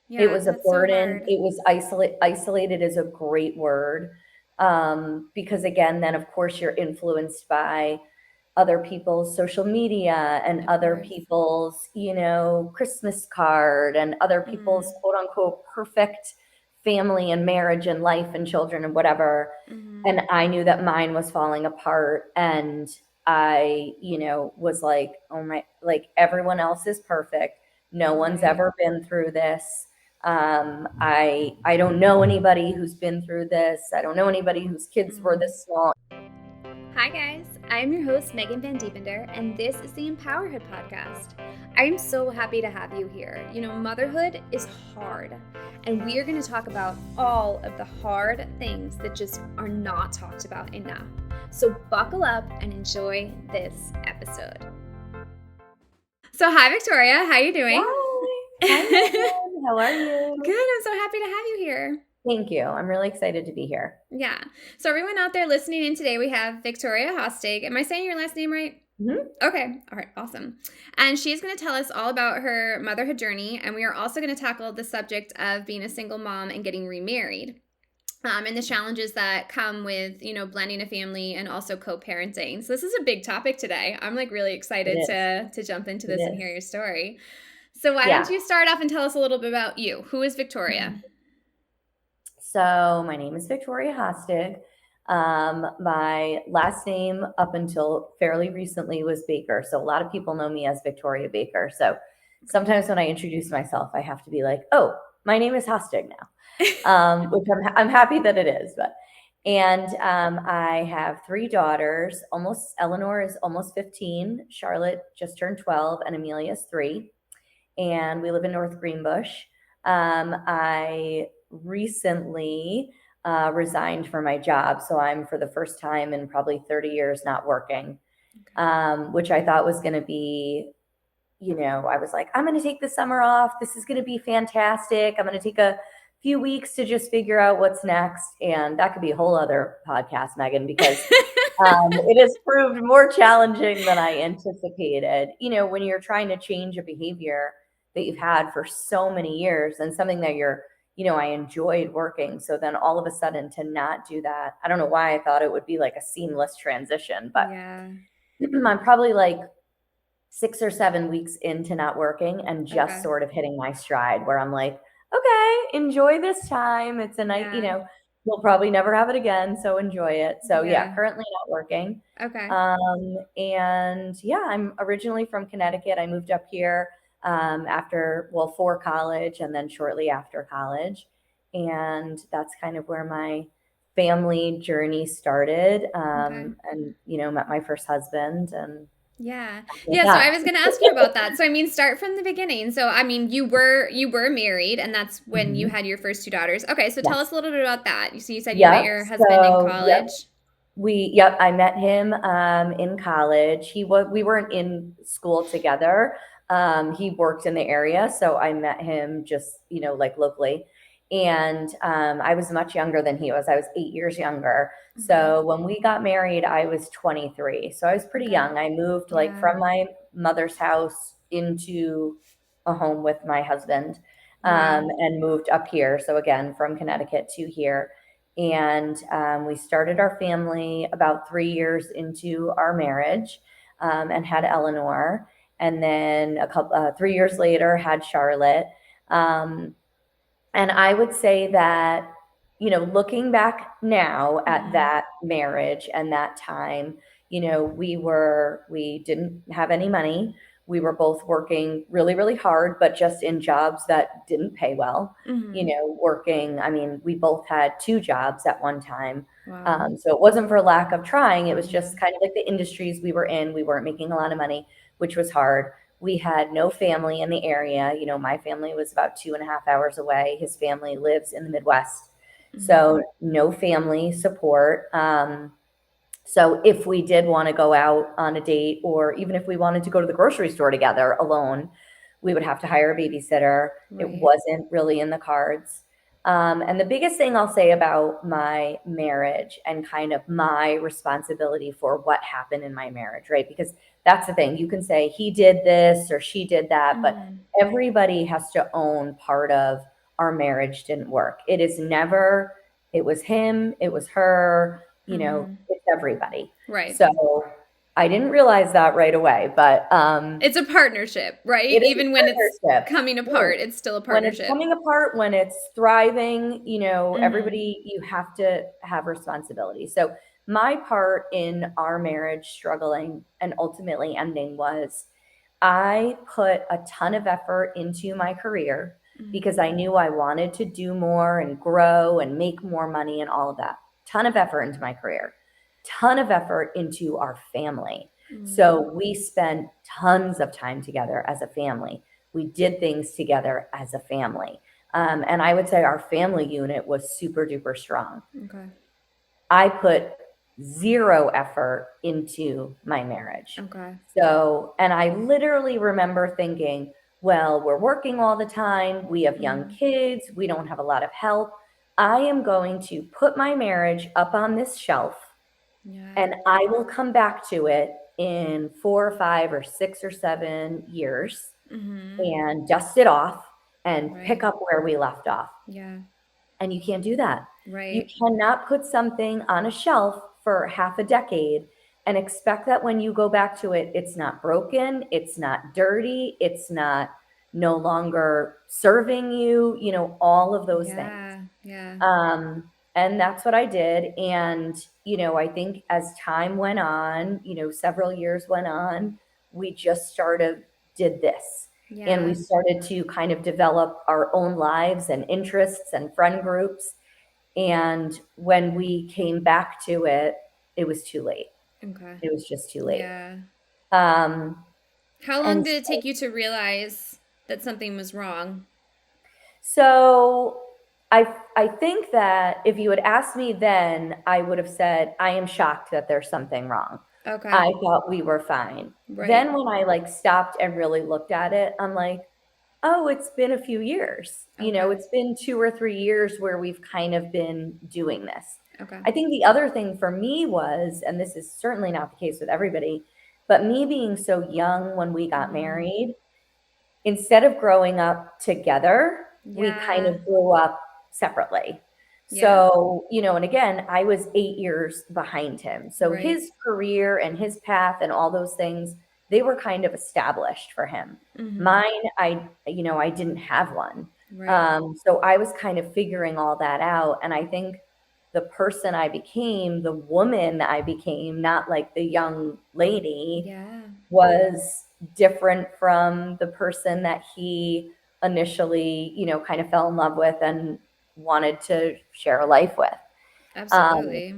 It Yeah, was a that's so burden. hard. It was isolated is a great word. Because again, then of course you're influenced by other people's social media and Of other course. people's, Christmas card and other people's Mm. quote unquote perfect family and marriage and life and children and whatever. Hmm. And I knew that mine was falling apart. And I, was like, oh my, like everyone else is perfect. No one's Right. ever been through this. I don't know anybody who's been through this. I don't know anybody whose kids were Mm. this small. Hi, guys. I'm your host, Megan Van Diepender, and this is the Empowerhood Podcast. I'm so happy to have you here. Motherhood is hard, and we are going to talk about all of the hard things that just are not talked about enough. So, buckle up and enjoy this episode. So, hi, Victoria. How you doing? Hi. Hi, Good. Megan. How are you? I'm so happy to have you here. Thank you. I'm really excited to be here. Yeah. So, everyone out there listening in today, we have Victoria Hostig. Am I saying your last name right? Mhm. Okay. All right. Awesome. And she's going to tell us all about her motherhood journey. And we are also going to tackle the subject of being a single mom and getting remarried. And the challenges that come with, blending a family and also co-parenting. So this is a big topic today. I'm like really It excited is. to jump into It this and is. hear your story. So why don't Yeah. you start off and tell us a little bit about you? Who is Victoria? So my name is Victoria Hostig. My last name up until fairly recently was Baker. So a lot of people know me as Victoria Baker. So Okay. sometimes when I introduce myself, I have to be like, oh, my name is Hostig now. Which I'm happy that it is. But and I have three daughters. Almost Eleanor is almost 15. Charlotte just turned 12, and Amelia is 3. And we live in North Greenbush. I recently resigned for my job, so I'm for the first time in probably 30 years not working, Okay. which I thought was going to be, I was like, I'm going to take the summer off. This is going to be fantastic. I'm going to take a few weeks to just figure out what's next. And that could be a whole other podcast, Megan, because it has proved more challenging than I anticipated. When you're trying to change a behavior that you've had for so many years and something that I enjoyed working. So then all of a sudden to not do that, I don't know why I thought it would be like a seamless transition, but Yeah. I'm probably like 6 or 7 weeks into not working and just Okay. sort of hitting my stride where I'm like, okay, enjoy this time. It's a night, Yeah. we'll probably never have it again. So enjoy it. So yeah, Yeah. currently not working. Okay. And yeah, I'm originally from Connecticut. I moved up here after, well, for college and then shortly after college. And that's kind of where my family journey started. Okay. And, met my first husband and Yeah. with Yeah, so I that. was going to ask you about that. So I mean, start from the beginning. So I mean, you were married and that's when you Mhm. had your first two daughters. Okay, so tell Yes. us a little bit about that. So you said you met Yep. your husband in So, college. yep. Yep, I met him in college. We weren't in school together. He worked in the area, so I met him just, like locally. And I was much younger than he was. I was 8 years younger. Okay. So when we got married, I was 23. So I was pretty Okay. young. I moved like Yeah. from my mother's house into a home with my husband, Wow. and moved up here. So again, from Connecticut to here. And we started our family about 3 years into our marriage, and had Eleanor. And then 3 years later, had Charlotte. Um, and I would say that, looking back now at Mhm. that marriage and that time, we didn't have any money. We were both working really, really hard, but just in jobs that didn't pay well. Mhm. Working, I mean, we both had two jobs at one time. Wow. So it wasn't for lack of trying. It was Yeah. just kind of like the industries we were in. We weren't making a lot of money, which was hard. We had no family in the area. My family was about 2.5 hours away. His family lives in the Midwest. Mhm. So no family support. So if we did want to go out on a date, or even if we wanted to go to the grocery store together alone, we would have to hire a babysitter. It Right. wasn't really in the cards. And the biggest thing I'll say about my marriage and kind of my responsibility for what happened in my marriage, right? Because that's the thing. You can say he did this or she did that, but Mhm. everybody has to own part of our marriage didn't work. It is never, it was him, it was her, it's everybody. Right. So I didn't realize that right away, but It's a partnership, right? it is Even when it's a partnership. coming Right. apart, it's still a When it's partnership. coming apart, when it's thriving, everybody, you have to have responsibility. So my part in our marriage struggling and ultimately ending was I put a ton of effort into my career because I knew I wanted to do more and grow and make more money and all of that. Ton of effort into my career, ton of effort into our family. So we spent tons of time together as a family. We did things together as a family. And I would say our family unit was super duper strong. Okay. I put zero effort into my marriage. Okay. So, and I literally remember thinking, well, we're working all the time. We have young kids. We don't have a lot of help. I am going to put my marriage up on this shelf and I will come back to it in 4 or 5 or 6 or 7 years and dust it off and pick up where we left off. Yeah. And you can't do that. You Right. cannot put something on a shelf for half a decade and expect that when you go back to it, it's not broken, it's not dirty, it's not no longer serving you, all of those things. Yeah. And that's what I did. And, I think as time went on, several years went on, we just did this. And we Yeah. started to kind of develop our own lives and interests and friend groups. And when we came back to it, it was too late. Okay. It was just too late. Yeah. Um, How long and did it take you to realize that something was wrong? so I think that if you had asked me then, I would have said, I am shocked that there's something wrong. Okay. I thought we were fine. Right. Then when I stopped and really looked at it, I'm like, oh, it's been a few years. Okay. It's been 2 or 3 years where we've kind of been doing this. Okay. I think the other thing for me was, and this is certainly not the case with everybody, but me being so young when we got married, instead of growing up together, we kind Yeah. of grew up separately. Yeah. So, and again, I was 8 years behind him. So Right. his career and his path and all those things, they were kind of established for him. Mine, I didn't have one. Right. So I was kind of figuring all that out. And I think the person I became, the woman I became, not like the young lady, Yeah. was different from the person that he initially, kind of fell in love with and wanted to share a life with. Um, Absolutely.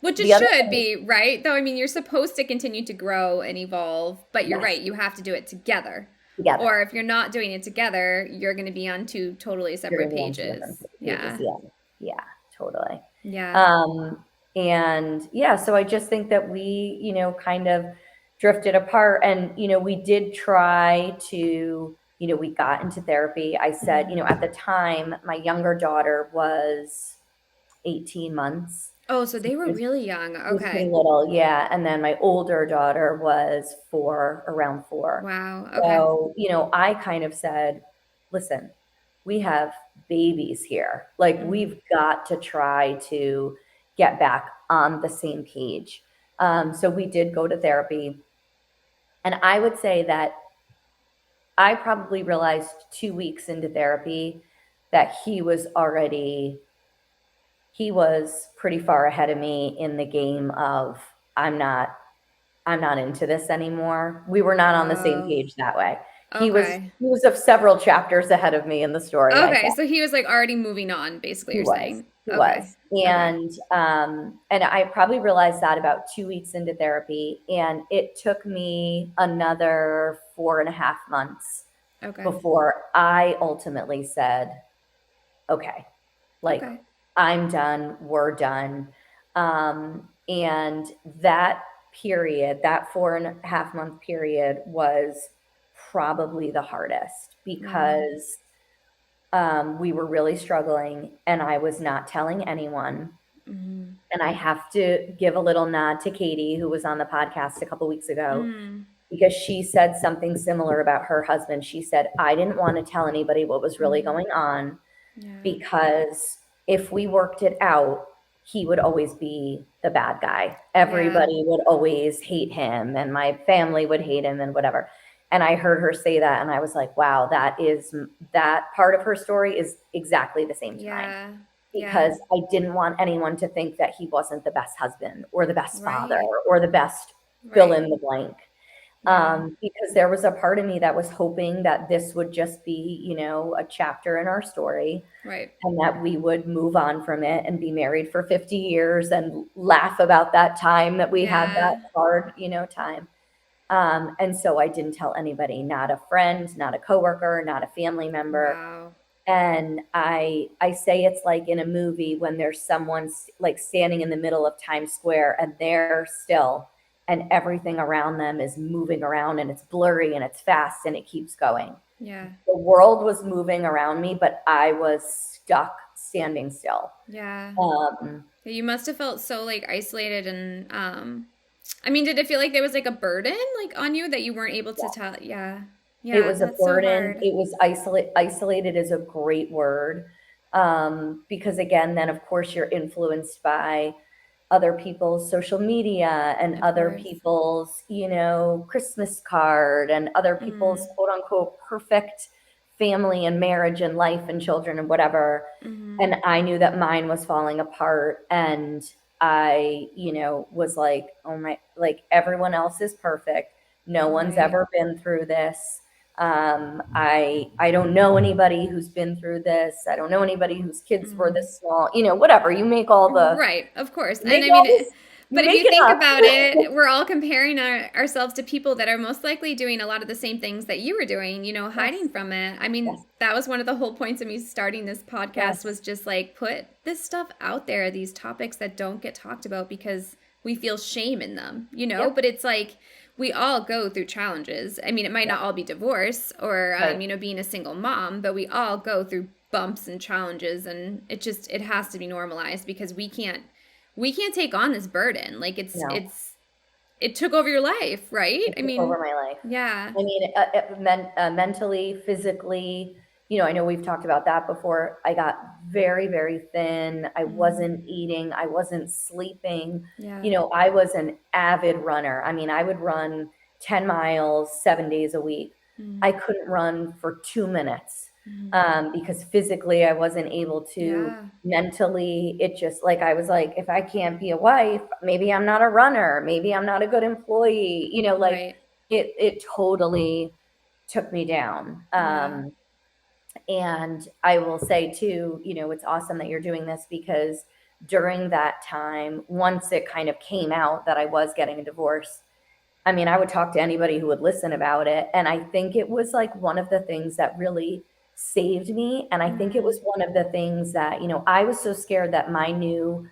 Which it the other should thing, be, right? Though, I mean, you're supposed to continue to grow and evolve, but you're yes, right, you have to do it together. together. Or if you're not doing it together, you're going to be on two totally You're separate going to be on two different pages. pages. Yeah. Yeah, yeah, totally. Yeah. Um, and yeah, so I just think that we, kind of drifted apart. And, we did try to, we got into therapy. I said, at the time, my younger daughter was 18 months. Oh, so So they were really young. she was pretty Okay. little, yeah. And then my older daughter was 4, around 4. Wow. Okay. So, I kind of said, listen, we have babies here. Like, we've got to try to get back on the same page. So we did go to therapy. And I would say that I probably realized 2 weeks into therapy that he was pretty far ahead of me in the game of I'm not into this anymore. We were not on the same Oh, page that way. okay. He was of several chapters ahead of me in the story, I Okay, think. so he was like already moving on, basically, He you're was. saying. He Okay. was. Okay. And I probably realized that about 2 weeks into therapy. And it took me another 4.5 months Okay. before I ultimately said, okay, like Okay. I'm done, we're done. And that period, that 4.5 month period was probably the hardest Wow. because we were really struggling and I was not telling anyone. And I have to give a little nod to Katie, who was on the podcast a couple weeks ago, because she said something similar about her husband. She said, I didn't want to tell anybody what was really going on. Yeah. because if we worked it out, he would always be the bad guy. Yeah. Everybody would always hate him, and my family would hate him, and whatever. And I heard her say that, and I was like, wow, that part of her story is exactly the same to mine. Yeah. Yeah. Because I didn't want anyone to think that he wasn't the best husband or the best father Right. or the best fill Right. in the blank. Yeah. Because there was a part of me that was hoping that this would just be, a chapter in our story, Right. and that we would move on from it and be married for 50 years and laugh about that time that we had that Yeah. hard, time. And so I didn't tell anybody, not a friend, not a coworker, not a family member. Wow. And I say it's like in a movie when there's someone like standing in the middle of Times Square and they're still, and everything around them is moving around and it's blurry and it's fast and it keeps going. Yeah. The world was moving around me, but I was stuck standing still. Yeah. Um, You must have felt so like isolated and I mean, did it feel like there was like a burden like on you that you weren't able to tell? Yeah. It Yeah, was a that's so burden. hard. It was isolated is a great word. Because again, then of course you're influenced by other people's social media and Of other course. people's, Christmas card and other people's Mm. quote unquote perfect family and marriage and life and children and whatever. Mhm. And I knew that mine was falling apart. And I, was like, oh my, like everyone else is perfect. No one's Right. ever been through this. I don't know anybody who's been through this. I don't know anybody whose kids were Mm. this small, whatever. Right, of course. You make And I all mean, this, you but if make you it think up. about it, we're all comparing ourselves to people that are most likely doing a lot of the same things that you were doing, hiding Yes, from it. I mean, yes, that was one of the whole points of me starting this podcast yes, was just like put this stuff out there, these topics that don't get talked about because we feel shame in them. yep, But it's like we all go through challenges. I mean, it might yep, not all be divorce or, right, being a single mom, but we all go through bumps and challenges and it has to be normalized because we can't take on this burden like no. it took over your life, right? It I took over mean, my life. yeah. I mean, mentally, physically, I know we've talked about that before. I got very, very thin. I Mm, wasn't eating. I wasn't sleeping. yeah. I was an avid runner. I mean, I would run 10 miles 7 days a week. Mm, I couldn't run for 2 minutes, mm, because physically I wasn't able to. yeah. Mentally, it just like I was like, if I can't be a wife, maybe I'm not a runner. Maybe I'm not a good employee. Like Right. it totally took me down. Yeah. And I will say too, it's awesome that you're doing this because during that time, once it kind of came out that I was getting a divorce, I mean, I would talk to anybody who would listen about it. And I think it was like one of the things that really saved me. And I think it Mm, was one of the things that, I was so scared that my new,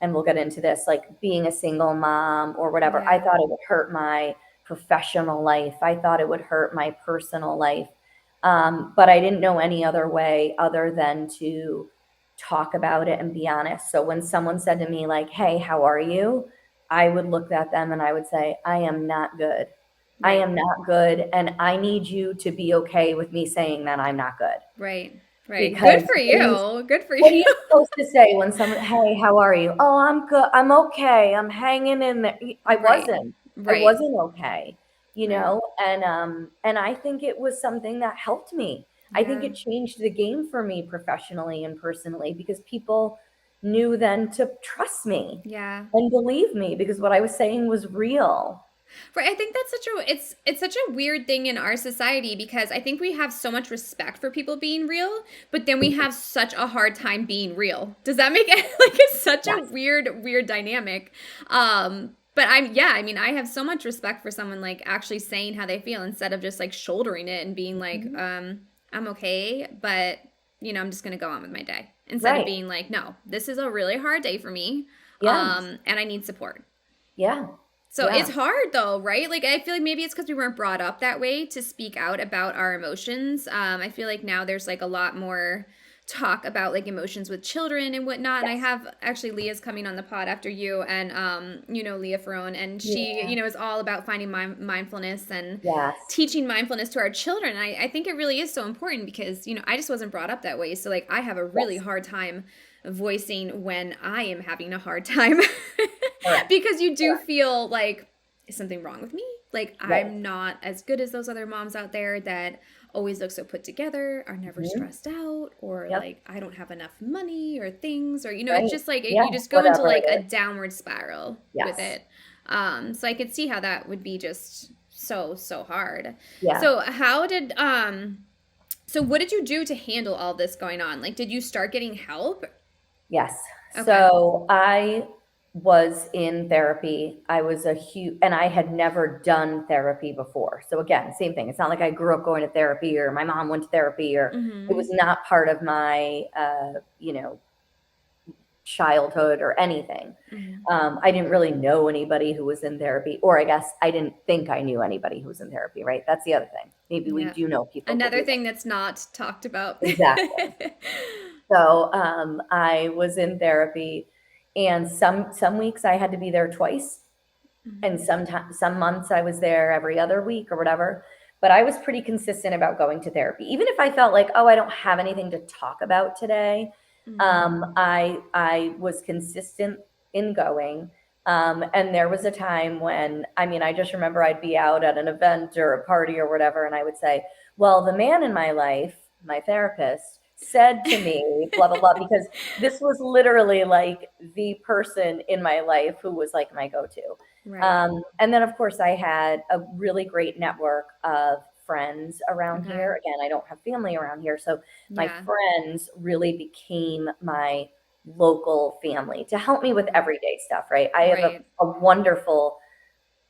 and we'll get into this, like being a single mom or whatever, I yeah. thought it would hurt my professional life. I thought it would hurt my personal life. But I didn't know any other way other than to talk about it and be honest. So when someone said to me, like, hey, how are you? I would look at them and I would say, I am not good. I Right. am not good. And I need you to be okay with me saying that I'm not good. Right. Right. Good Because for you. Good for what are you. you supposed to say when someone, hey, how are you? Oh, I'm good. I'm okay. I'm hanging in there. I Right. wasn't. I Right. wasn't okay, Right. and I think it was something that helped me. I think Yeah. it changed the game for me professionally and personally because people knew then to trust me Yeah. and believe me because what I was saying was real. Right. I think that's it's such a weird thing in our society because I think we have so much respect for people being real, but then we have such a hard time being real. Does that make it like it's such a Yes. weird dynamic? But I mean, I have so much respect for someone like actually saying how they feel instead of just like shouldering it and being like, Mhm. I'm okay, but I'm just gonna go on with my day. Instead of Right. being like, no, this is a really hard day for me. Yes. And I need support. Yeah. So it's Yeah. hard though, right? Like I feel like maybe it's because we weren't brought up that way to speak out about our emotions. I feel like now there's like a lot more talk about like emotions with children and whatnot. And I Yes. have actually Leah's coming on the pod after you, and Leah Ferrone, and she Yeah. is all about finding mindfulness and Yes. teaching mindfulness to our children. And I think it really is so important because I just wasn't brought up that way, so like I have a really Yes. hard time voicing when I am having a hard time Correct. because you do Correct. feel like, is something wrong with me? Like Yep. I'm not as good as those other moms out there that always look so put together, are never Mhm. stressed out, or Yep. like I don't have enough money or things, or it's Right. just like Yeah. you just go into Whatever like it a is. downward spiral with Yes. it. So I could see how that would be just so hard. Yeah. So so what did you do to handle all this going on? Like, did you start getting help? Yes. Okay. So I was in therapy. I was and I had never done therapy before. So again, same thing. It's not like I grew up going to therapy or my mom went to therapy or it Mm-hmm. was not part of my, childhood or anything. Mm-hmm. I didn't really know anybody who was in therapy, or I guess I didn't think I knew anybody who was in therapy, right? That's the other thing. Maybe we Yeah. do know people, but Another we don't. thing that's not talked about. Exactly. So I was in therapy, and some weeks I had to be there twice, and Mhm. sometimes some months I was there every other week or whatever. But I was pretty consistent about going to therapy, even if I felt like, oh, I don't have anything to talk about today. Mhm. I was consistent in going. And there was a time when, I mean, I just remember I'd be out at an event or a party or whatever, and I would say, well, the man in my life, my therapist, said to me, blah, blah, blah, because this was literally like the person in my life who was like my go to. Right. And then, of course, I had a really great network of friends around Okay. here. Again, I don't have family around here. So my Yeah. friends really became my local family to help me with Okay. everyday stuff, right? I have Right. a wonderful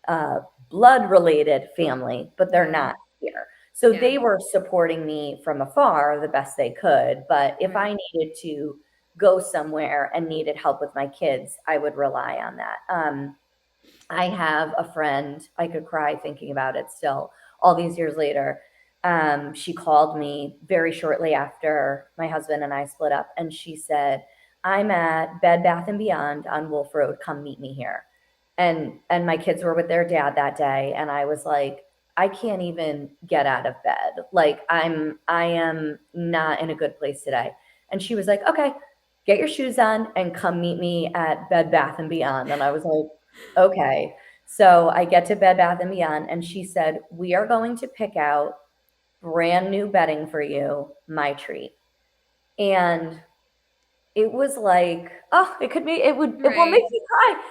uh, blood related family, but they're Yeah. not here. So Yeah. they were supporting me from afar the best they could. But if Right. I needed to go somewhere and needed help with my kids, I would rely on that. I have a friend, I could cry thinking about it still, all these years later. She called me very shortly after my husband and I split up, and she said, I'm at Bed Bath and Beyond on Wolf Road. Come meet me here. And my kids were with their dad that day, and I was like, I can't even get out of bed. Like I am not in a good place today. And she was like, okay, get your shoes on and come meet me at Bed Bath and Beyond. And I was like, okay. So I get to Bed Bath and Beyond, and she said, we are going to pick out brand new bedding for you, my treat. And it was like, oh, it will make Right. me cry.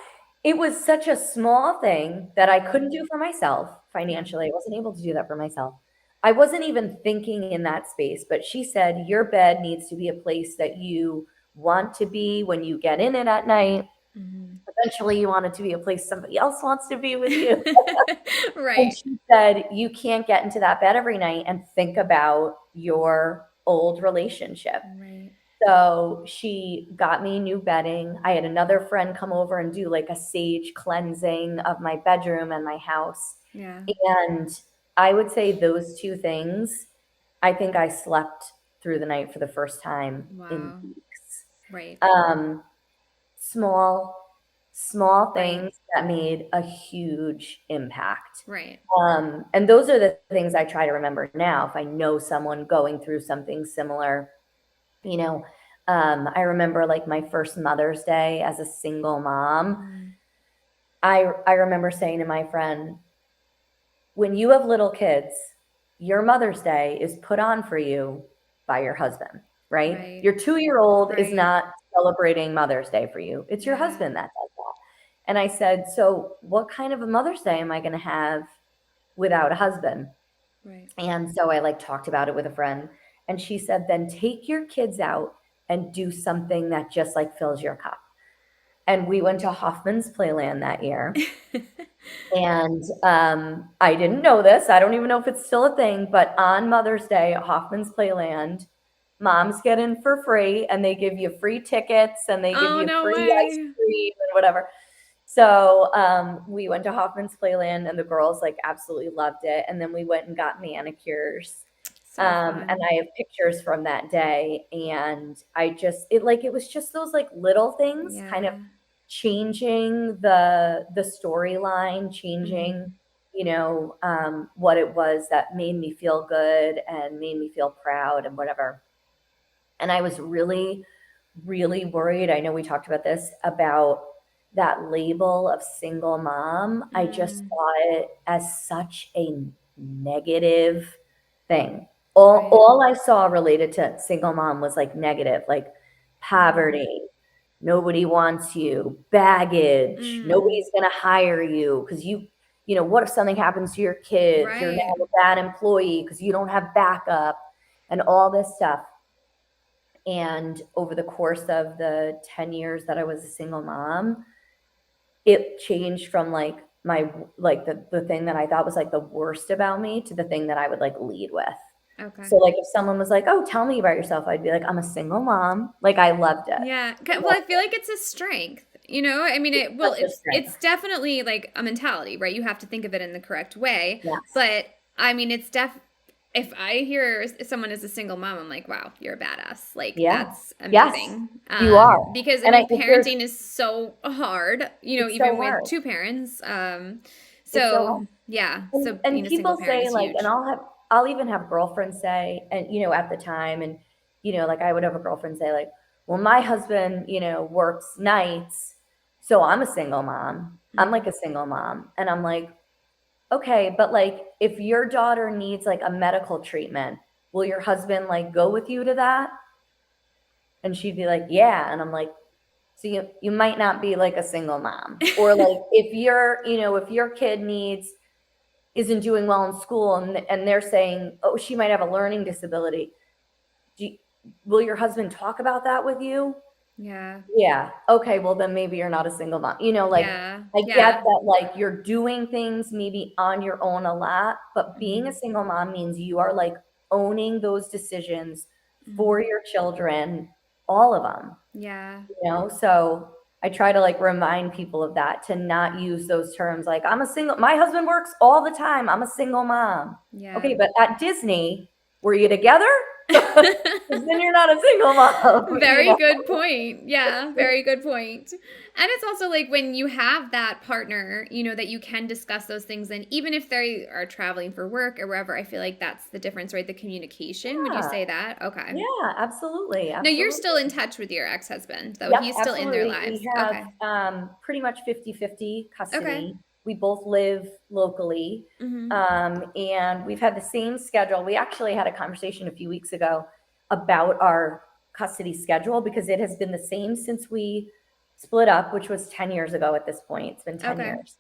It was such a small thing that I couldn't Mhm. do for myself Yeah. financially. I wasn't able to do that for myself. I wasn't even thinking in that space, but she said, your bed needs to be a place that you want to be when you get in it at night. Mhm. Eventually, you want it to be a place somebody else wants to be with you. And Right. she said, you can't get into that bed every night and think about your old relationship. Right. So she got me new bedding. I had another friend come over and do like a sage cleansing of my bedroom and my house. Yeah. And I would say those two things, I think I slept through the night for the first time in Wow. weeks. Right. Um, small, small Right. things that made a huge impact. Right. And those are the things I try to remember now. If I know someone going through something similar, you know, I remember like my first Mother's Day as a single mom. Mm. I remember saying to my friend, when you have little kids, your Mother's Day is put on for you by your husband, right? Right. Your 2-year old is Right. not celebrating Mother's Day for you. It's your Yeah. husband that does that. And I said, so what kind of a Mother's Day am I going to have without a husband? Right. And so I like talked about it with a friend, and she said, then take your kids out and do something that just like fills your cup. And we went to Hoffman's Playland that year. And I didn't know this. I don't even know if it's still a thing, but on Mother's Day at Hoffman's Playland, moms get in for free and they give you free tickets and they give Oh, you no free ice way. cream and whatever. So we went to Hoffman's Playland and the girls like absolutely loved it. And then we went and got manicures. So And fun. I have pictures from that day, and it was just those like little things kind of Yeah. changing the storyline, changing, Mhm. what it was that made me feel good and made me feel proud and whatever. And I was really, really worried. I know we talked about this, about that label of single mom. I just Mm. saw it as such a negative thing. Right. All I saw related to single mom was like negative, like Mm. poverty, nobody wants you, baggage, Mm. nobody's gonna hire you because what if something happens to your kids? You're Right. now a bad employee because you don't have backup and all this stuff. And over the course of the 10 years that I was a single mom, it changed from like the thing that I thought was like the worst about me to the thing that I would like lead with. Okay. So like if someone was like, "Oh, tell me about yourself," I'd be like, "I'm a single mom." Like I loved it. Yeah. I Well, I loved feel like it's a strength. I mean, it. it well, Such a it's strength. definitely like a mentality, right? You have to think of it in the correct way. Yes. But I mean, if I hear someone is a single mom, I'm like, wow, you're a badass. Like Yeah. that's Yes. amazing. You are. Because I And I mean, think there's parenting is so hard. it's so Even with hard. two parents. It's so hard. So yeah. So And being a single people parent say is like, and huge. I'll even have girlfriends say, and at the time, and like I would have a girlfriend say like, well, my husband, works nights, so I'm a single mom. I'm like Mm. a single mom. And I'm like, okay, but like if your daughter needs like a medical treatment, will your husband like go with you to that? And she'd be like, yeah. And I'm like, so you might not be like a single mom. Or like if your kid isn't doing well in school, and they're saying, oh, she might have a learning disability. Do you, will your husband talk about that with you? Yeah. Yeah. Okay. Well, then maybe you're not a single mom. Like Yeah. I get Yeah. that, like you're doing things maybe on your own a lot, but being a Hmm. single mom means you are like owning those decisions for Hmm. your children, all of them. Yeah. So I try to like remind people of that, to not use those terms like my husband works all the time, I'm a single mom. Yeah. Okay, but at Disney, were you together? Because then you're not a single mom, Very good point. Yeah, very good point. And it's also like when you have that partner, that you can discuss those things. And even if they are traveling for work or wherever, I feel like that's the difference, right? The communication. Would you Yeah, say that? Okay. yeah, absolutely, Now you're still absolutely. in touch with your ex husband, though. Yep, He's still in their absolutely. We lives. have Okay. pretty much 50-50 Okay. custody. We both live locally. Mm-hmm. And we've had the same schedule. We actually had a conversation a few weeks ago about our custody schedule because it has been the same since we split up, which was 10 years ago at this point. It's been 10 Okay. years.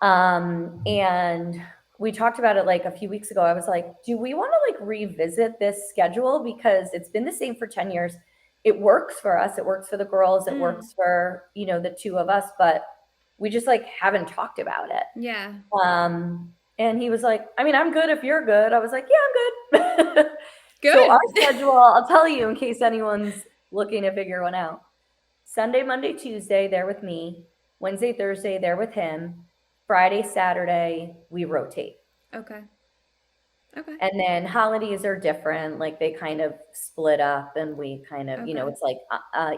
And we talked about it like a few weeks ago. I was like, do we want to like revisit this schedule? Because it's been the same for 10 years. It works for us. It works for the girls. It Mm. works for, the two of us, but we just like haven't talked about it. Yeah. And he was like, I mean, I'm good if you're good. I was like, yeah, I'm good. So our Good. schedule, I'll tell you in case anyone's looking to figure one out. Sunday, Monday, Tuesday, they're with me. Wednesday, Thursday, they're with him. Friday, Saturday, we rotate. Okay. Okay. And then holidays are different. Like they kind of split up, and we kind of, Okay. it's like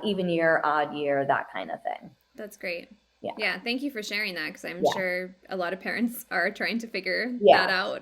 even year, odd year, that kind of thing. That's great. Yeah. Yeah, thank you for sharing that because I'm Yeah. sure a lot of parents are trying to figure that Yeah. out.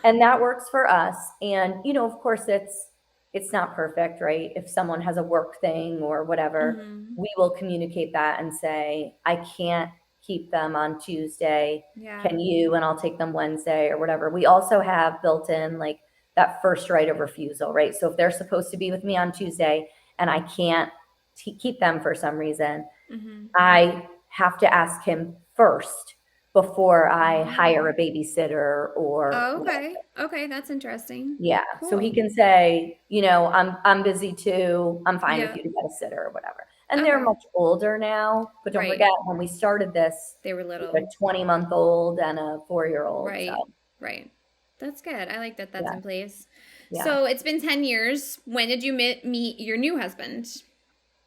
And that works for us. And of course it's not perfect, right? If someone has a work thing or whatever, Hmm. we will communicate that and say, I can't keep them on Tuesday. Yeah. Can you? And I'll take them Wednesday or whatever. We also have built in like that first right of refusal, right? So if they're supposed to be with me on Tuesday and I can't keep them for some reason, Hmm. I have to ask him first before I hire Oh. a babysitter or Oh, whatever. okay. Okay, that's interesting. Yeah. So he Cool. can say, I'm busy too. I'm fine with Yeah. you to get a sitter or whatever. And they're Okay. much older now, but don't Right. forget when we started this, They were we have little. a 20-month-old and a 4-year-old. So Right. Right. That's good. I like that that's yeah, in place. yeah. So it's been 10 years. When did you meet your new husband?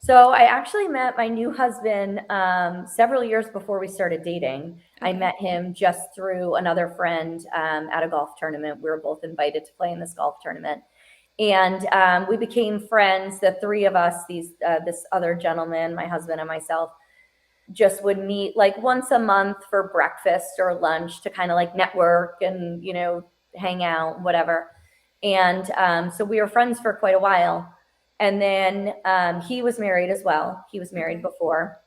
So I actually met my new husband several years before we started dating. I Okay. met him just through another friend at a golf tournament. We were both invited to play in this golf tournament, and we became friends. The three of us, this other gentleman, my husband, and myself, just would meet like once a month for breakfast or lunch to kind of like network and hang out, whatever. And so we were friends for quite a while. And then he was married as well. He was married Okay. before,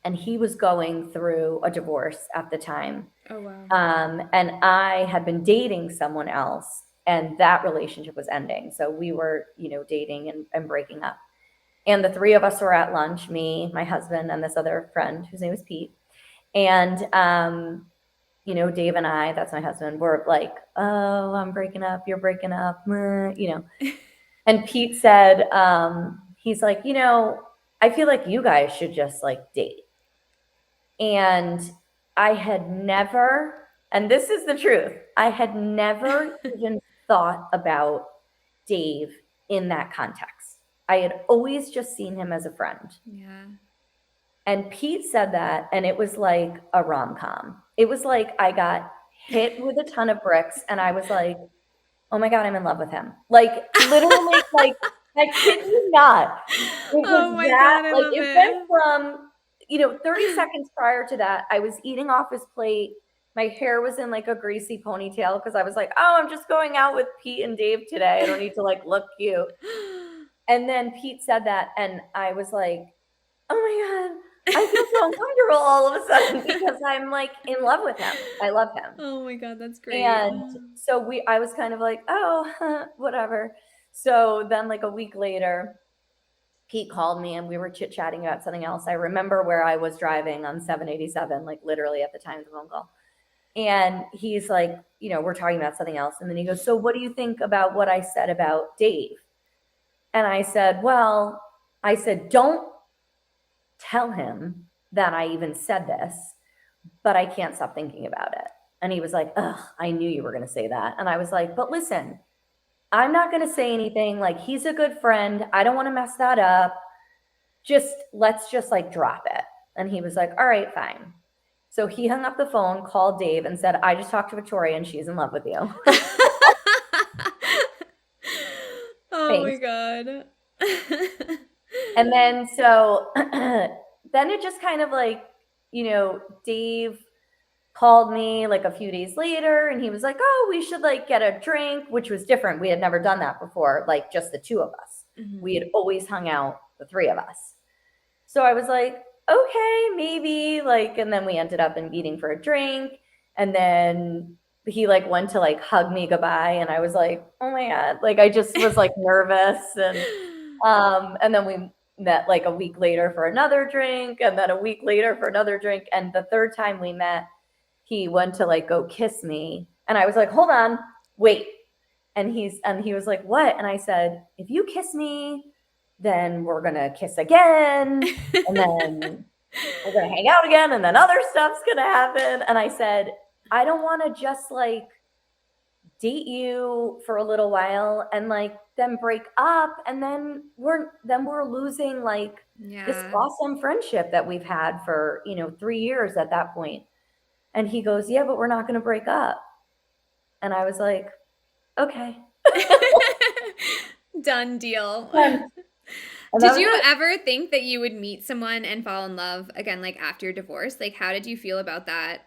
and he was going through a divorce at the time. Oh wow. And I had been dating someone else, and that relationship was ending. So we were, dating and breaking up. And the three of us were at lunch, me, my husband, and this other friend whose name was Pete. And, Dave and I, that's my husband, were like, oh, I'm breaking up. You're breaking up. And Pete said, he's like, I feel like you guys should just like date. And I had never, and this is the truth, I had never even thought about Dave in that context. I had always just seen him as a friend. Yeah. And Pete said that, and it was like a rom com. It was like I got hit with a ton of bricks, and I was like, oh my God, I'm in love with him. Like, literally, like, I kid you not. It was Oh my that, God, I like, love it went it. from, 30 seconds prior to that, I was eating off his plate. My hair was in like a greasy ponytail because I was like, oh, I'm just going out with Pete and Dave today. I don't need to like look cute. And then Pete said that, and I was like, oh my God, I feel so uncomfortable all of a sudden because I'm like in love with him. I love him. Oh my God, that's great. And so I was kind of like, oh, whatever. So then, like a week later, Pete called me and we were chit chatting about something else. I remember where I was driving on 787, like literally at the time of the phone call. And he's like, we're talking about something else. And then he goes, so what do you think about what I said about Dave? And I said, well, don't tell him that I even said this, but I can't stop thinking about it. And he was like, ugh, I knew you were going to say that. And I was like, but listen, I'm not going to say anything. Like, he's a good friend. I don't want to mess that up. Let's just like drop it. And he was like, all right, fine. So he hung up the phone, called Dave, and said, I just talked to Victoria and she's in love with you. Oh my Thanks. God. And then so then it just kind of like, Dave called me like a few days later and he was like, oh, we should like get a drink, which was different. We had never done that before, like just the two of us. Mhm. We had always hung out, the three of us. So I was like, okay, maybe, like, and then we ended up in meeting for a drink. And then he like went to like hug me goodbye. And I was like, oh my God. Like I just was like nervous. And then we met like a week later for another drink, and then a week later for another drink. And the third time we met, he went to like go kiss me. And I was like, hold on, wait. And he was like, what? And I said, if you kiss me, then we're gonna kiss again, and then we're gonna hang out again, and then other stuff's gonna happen. And I said, I don't wanna just like date you for a little while and like then break up, and then we're losing like this Yeah. awesome friendship that we've had for 3 years at that point. And he goes, yeah, but we're not going to break up. And I was like, okay. Done deal. And that Did was you it. ever think that you would meet someone and fall in love again, like after your divorce? Like, how did you feel about that?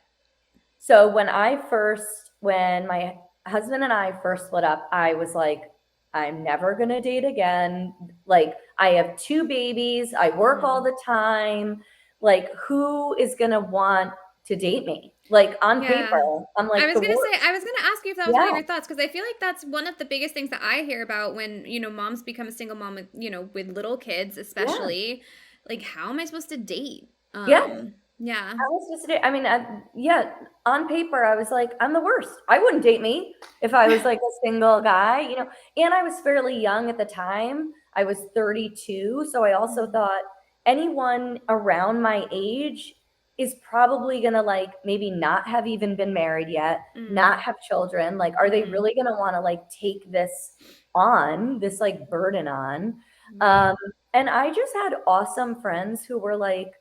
So when my husband and I first split up, I was like, I'm never going to date again. Like, I have two babies. I work all Mhm. the time. Like, who is going to want to date me? Like, on paper, Yeah. I'm like the I worst. was gonna ask you if that was one Yeah. of your thoughts, because I feel like that's one of the biggest things that I hear about when, moms become a single mom with, with little kids, Yeah. especially. Like, how am I supposed to date? Yeah. Yeah. I was just, I mean, yeah, on paper, I was like, I'm the worst. I wouldn't date me if I was like a single guy, and I was fairly young at the time. I was 32. So I also Mhm. thought anyone around my age is probably going to like maybe not have even been married yet, not Mm. have children. Like, are they Mhm. really going to want to like take this like burden on? Right. And I just had awesome friends who were like,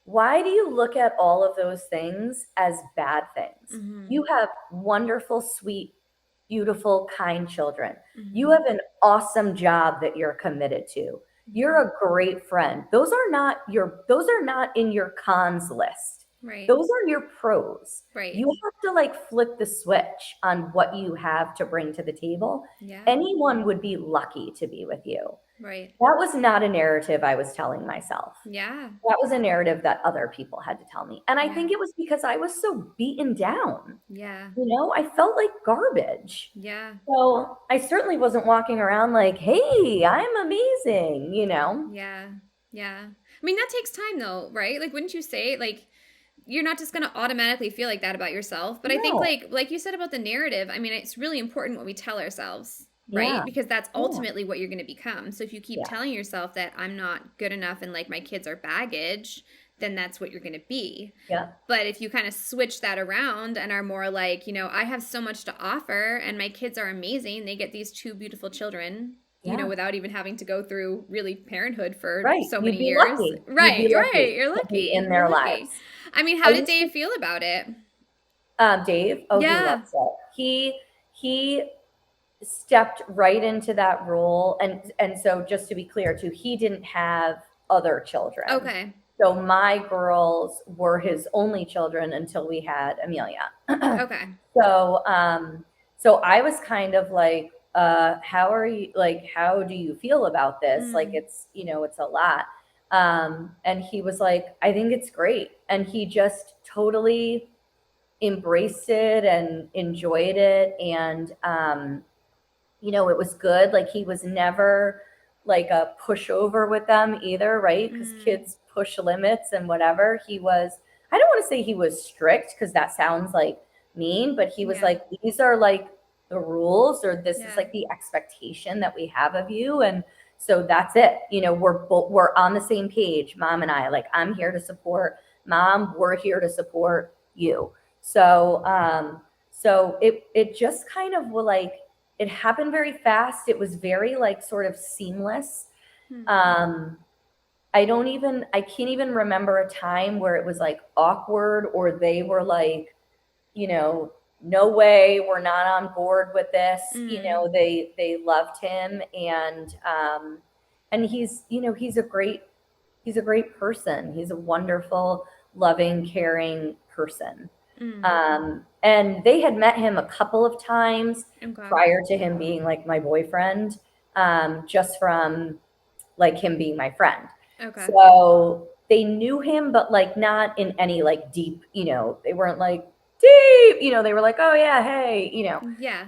why do you look at all of those things as bad things? Mm-hmm. You have wonderful, sweet, beautiful, kind children. You Mm-hmm. have an awesome job that you're committed to. You're Mm-hmm. a great friend. Those are not in your cons list. Right. Those are your pros. Right. You have to like flip the switch on what you have to bring to the table. Yeah. Anyone would be lucky to be with you. Right. That was not a narrative I was telling myself. Yeah. That was a narrative that other people had to tell me. And I Yeah. think it was because I was so beaten down. Yeah. I felt like garbage. Yeah. So I certainly wasn't walking around like, hey, I'm amazing. Yeah. Yeah. I mean, that takes time though, right? Like, wouldn't you say, like, you're not just going to automatically feel like that about yourself. But I think No. like you said about the narrative, I mean, it's really important what we tell ourselves, right? Yeah. Because that's Yeah. ultimately what you're going to become. So if you keep Yeah. telling yourself that I'm not good enough and like my kids are baggage, then that's what you're going to be. Yeah. But if you kind of switch that around and are more like, I have so much to offer and my kids are amazing. They get these two beautiful children, Yeah. without even having to go through really parenthood for Right. so You'd many be years. lucky. You'd be Right, right. lucky You're to be lucky. in You're their lucky. lives. I mean, I how did used to Dave feel about it? Dave, oh, he Yeah. loves it. He stepped right into that role. And so just to be clear too, he didn't have other children. Okay. So my girls were his only children until we had Amelia. Okay. So I was kind of like, how are you, like, how do you feel about this? Like, Mm. it's a lot. And he was like, I think it's great. And he just totally embraced it and enjoyed it. And, it was good. Like he was never like a pushover with them either, right? Because Mm. kids push limits and whatever. I don't want to say he was strict because that sounds like mean, but he was Yeah. like, these are like the rules, or this is Yeah. like the expectation that we have of you. And so that's it. We're on the same page, mom and I. Like, I'm here to support mom, we're here to support you. So it just kind of will like, it happened very fast. It was very like sort of seamless. Hmm. Um, I can't even remember a time where it was like awkward or they were like, you know, no way, we're not on board with this. Mm. They loved him, and he's a great person. He's a wonderful, loving, caring person. Mm. And they had met him a couple of times Okay. prior to him being like my boyfriend, just from like him being my friend. Okay. So they knew him, but like not in any like deep, they weren't like deep, they were like, oh yeah, hey. Yeah.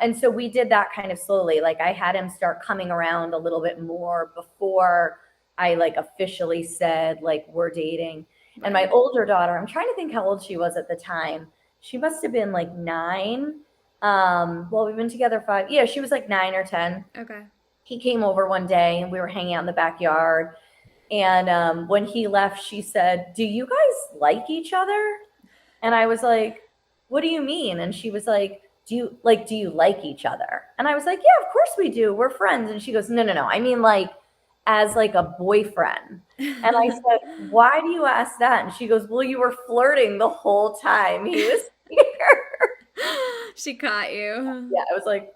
And so we did that kind of slowly. Like I had him start coming around a little bit more before I like officially said like we're dating. And my Right. older daughter, I'm trying to think how old she was at the time. She must have been like 9. Well, we've been together 5. Yeah, she was like 9 or 10. Okay. He came over one day and we were hanging out in the backyard. And when he left, she said, do you guys like each other? And I was like, what do you mean? And she was like, do you like each other? And I was like, yeah, of course we do. We're friends. And she goes, no, no, no. I mean like as like a boyfriend. And I said, why do you ask that? And she goes, well, you were flirting the whole time he was here. She caught you. Yeah, I was like,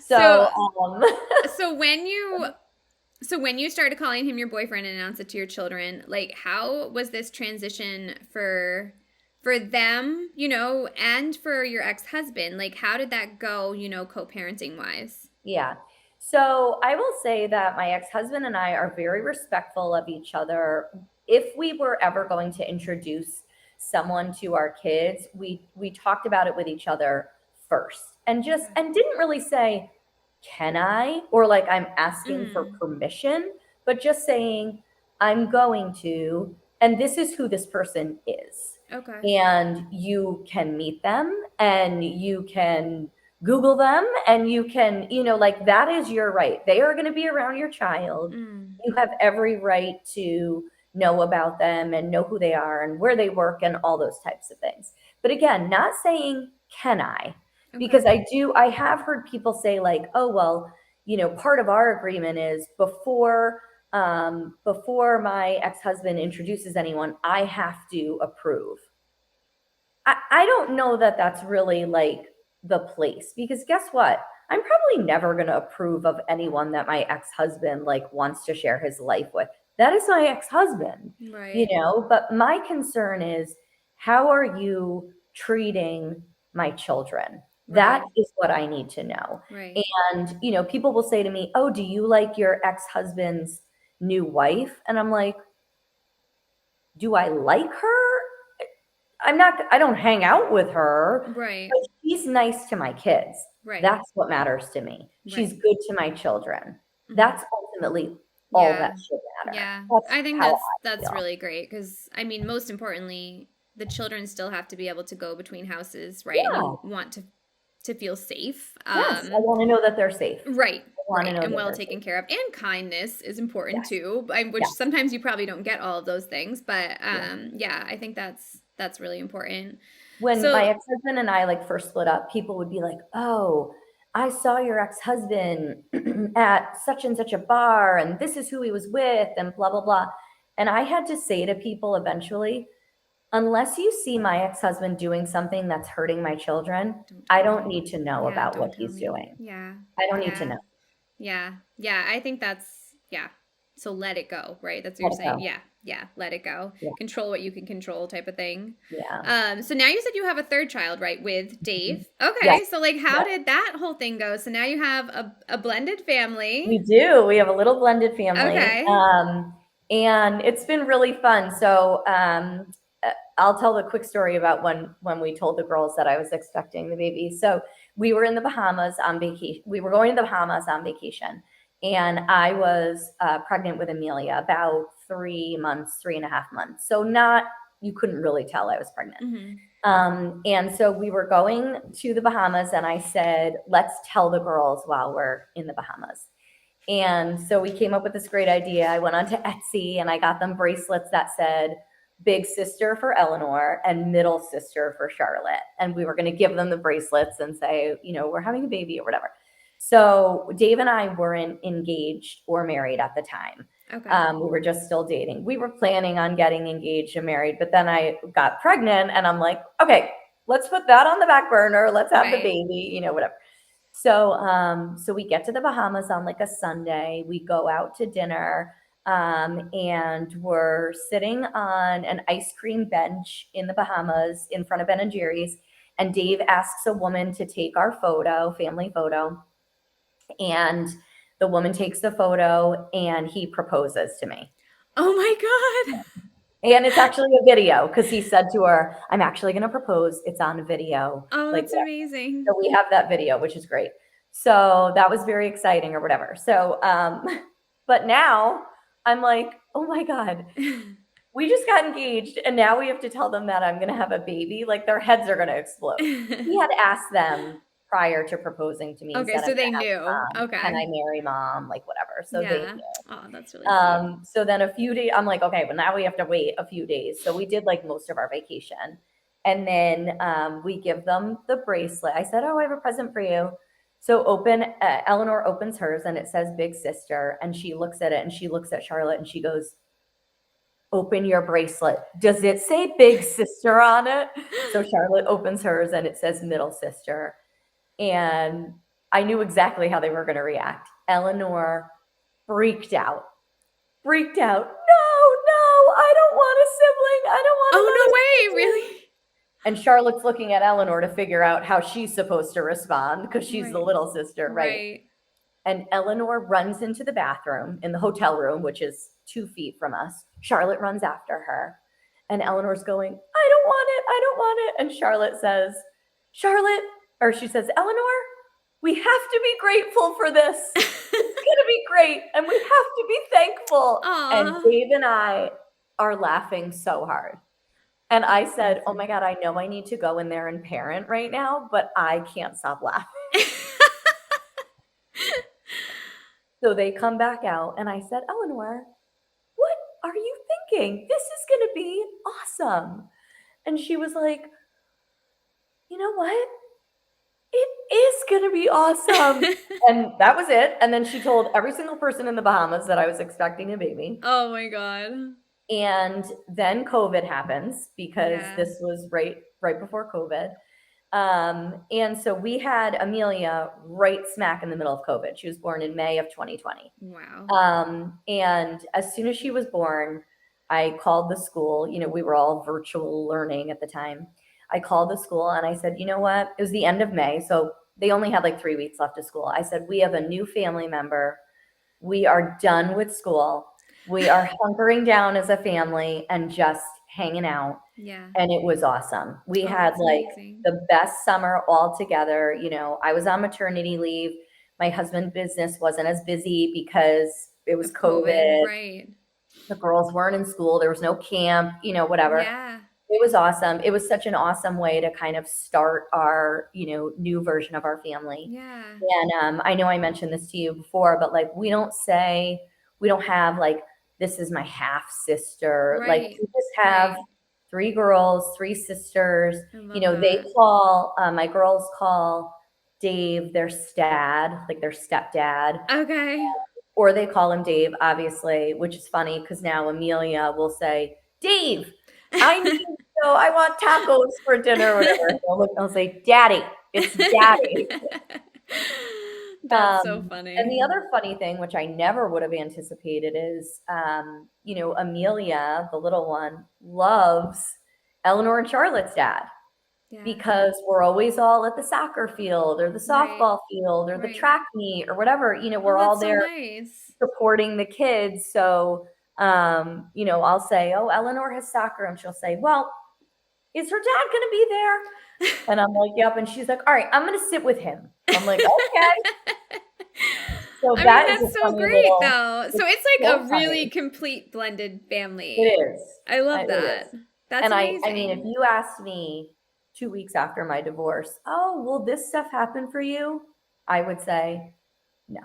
So so so when you so when you started calling him your boyfriend and announced it to your children, like how was this transition for them, and for your ex-husband? Like how did that go, co-parenting wise? Yeah. So I will say that my ex-husband and I are very respectful of each other. If we were ever going to introduce someone to our kids, we talked about it with each other first and didn't really say, can I? Or like I'm asking for Mm. permission, but just saying, I'm going to, and this is who this person is. Okay. And you can meet them and you can Google them and you can, like that is your right. They are going to be around your child. Mm. You have every right to know about them and know who they are and where they work and all those types of things. But again, not saying, can I? Okay. Because I have heard people say, like, oh, well, part of our agreement is before my ex-husband introduces anyone, I have to approve. I don't know that that's really like the place, because guess what? I'm probably never going to approve of anyone that my ex-husband like wants to share his life with. That is my ex-husband, Right. but my concern is, how are you treating my children? That Right. is what I need to know. Right. And, people will say to me, "Oh, do you like your ex-husband's new wife?" And I'm like, "Do I like her? I don't hang out with her, Right. but she's nice to my kids. Right. That's what matters to me. She's Right. good to my children. Hmm. That's ultimately all that Yeah. should matter." Yeah. That's I think how I that's feel. really great because I mean, most importantly, the children still have to be able to go between houses, right? And Yeah. you want to feel safe. Yes. I want to know that they're safe. Right, I want to right, know and that well they're taken safe. care of. And kindness is important Yes. too, which Yeah. sometimes you probably don't get all of those things, but Yeah. yeah, I think that's really important. When my So, ex-husband and I like first split up, people would be like, "Oh, I saw your ex-husband at such and such a bar, and this is who he was with, and blah blah blah." And I had to say to people eventually, unless you see my ex-husband doing something that's hurting my children, don't I tell don't me. need to know Yeah, about what don't tell he's me. doing. Yeah, I don't need to yeah, know. yeah, yeah. I think yeah. So let it go, right? That's what you're Let it saying. go. Yeah, yeah, let it go. Yeah. Control what you can control, type of thing. Yeah. So now you said you have a third child, right, with Mhm. Dave. Yes. Okay, so like, how Yep. did that whole thing go? So now you have a blended family. We do. We have a little blended family. Okay. And it's been really fun. So I'll tell the quick story about when we told the girls that I was expecting the baby. So we were in the Bahamas on vacation. We were going to the Bahamas on vacation. And I was pregnant with Amelia about 3 months, 3.5 months. So not, you couldn't really tell I was pregnant. Mm-hmm. And so we were going to the Bahamas, and I said, "Let's tell the girls while we're in the Bahamas." And so we came up with this great idea. I went onto Etsy and I got them bracelets that said "Big Sister" for Eleanor and "Middle Sister" for Charlotte. And we were going to give them the bracelets and say, "We're having a baby," or whatever. So Dave and I weren't engaged or married at the time. Okay. We were just still dating. We were planning on getting engaged and married, but then I got pregnant, and I'm like, "Okay, let's put that on the back burner. Let's have the Right. baby, whatever." So we get to the Bahamas on like a Sunday. We go out to dinner, and we're sitting on an ice cream bench in the Bahamas in front of Ben and Jerry's. And Dave asks a woman to take our photo, family photo, and the woman takes the photo, and he proposes to me. Oh my God. And it's actually a video, because he said to her, "I'm actually going to propose. It's on a video." Oh, Like, that's amazing. so we have that video, which is great. So that was very exciting or whatever. So, but now I'm like, "Oh my God, we just got engaged, and now we have to tell them that I'm going to have a baby." Like, their heads are going to explode. He had asked them prior to proposing to me. He Okay, said, "I'm so they going to have knew. mom. Can Okay. I marry mom?" Like, whatever. So they Yeah. knew. Oh, that's really sweet. So then a few days, I'm like, "Okay, but now we have to wait a few days." So we did like most of our vacation. And then we give them the bracelet. I said, "Oh, I have a present for you." So Eleanor opens hers, and it says "Big Sister." And she looks at it, and she looks at Charlotte, and she goes, "Open your bracelet. Does it say Big Sister on it?" So Charlotte opens hers, and it says "Middle Sister." And I knew exactly how they were going to react. Eleanor freaked out freaked out. "No, no, I don't want a sibling. I don't want Oh, another no way. sibling." Really? And Charlotte's looking at Eleanor to figure out how she's supposed to respond, because she's the Right. little sister, right? Right. And Eleanor runs into the bathroom in the hotel room, which is 2 feet from us. Charlotte runs after her. And Eleanor's going, "I don't want it. I don't want it." And she says, "Eleanor, we have to be grateful for this. It's going to be great. And we have to be thankful." And Aw. Dave and I are laughing so hard. And I That's said, "Oh my awesome. God, I know I need to go in there and parent right now, but I can't stop laughing." So they come back out, and I said, "Eleanor, what are you thinking? This is going to be awesome." And she was like, "You know what? it is going to be awesome. And that was it. And then she told every single person in the Bahamas that I was expecting a baby. Oh my God. And then COVID happens because Yeah. this was right before COVID. And so we had Amelia right smack in the middle of COVID. She was born in May of 2020. Wow. And as soon as she was born, I called the school. We were all virtual learning at the time. I called the school and I said, you know what? It was the end of May. So they only had like 3 weeks left of school. I said, we have a new family member. We are done with school. We are hunkering down as a family and just hanging out. Yeah. And it was awesome. We Oh, had that's like amazing. the best summer all together. I was on maternity leave. My husband's business wasn't as busy because it was Of COVID, COVID. right. The girls weren't in school. There was no camp, whatever. Yeah. It was awesome. It was such an awesome way to kind of start our, new version of our family. Yeah. And I know I mentioned this to you before, but like we don't have like this is my half sister. Like Right. we just have Right. 3 girls, 3 sisters. I love They that. call my girls call Dave their stad, like their stepdad, Okay. or they call him Dave, obviously, which is funny because now Amelia will say, Dave, I need to go. I want tacos for dinner or whatever. I'll say, Daddy, it's Daddy. That's so And funny. the other funny thing, which I never would have anticipated, is, Amelia, the little one, loves Eleanor and Charlotte's dad Yeah. because we're always all at the soccer field or the Right. softball field or the Right. track meet or whatever. Oh, We're all that's so there nice. supporting the kids. So, I'll say, oh, Eleanor has soccer. And she'll say, well, is her dad going to be there? And I'm like, yep. And she's like, all right, I'm going to sit with him. I'm like, okay. So I mean, that is a that's so funny great little, though. So it's it's like so a really funny. complete blended It family. is. I love It that. is. That's And I mean, if amazing. you asked me 2 weeks after my divorce, oh, will this stuff happen for you? I would say, no,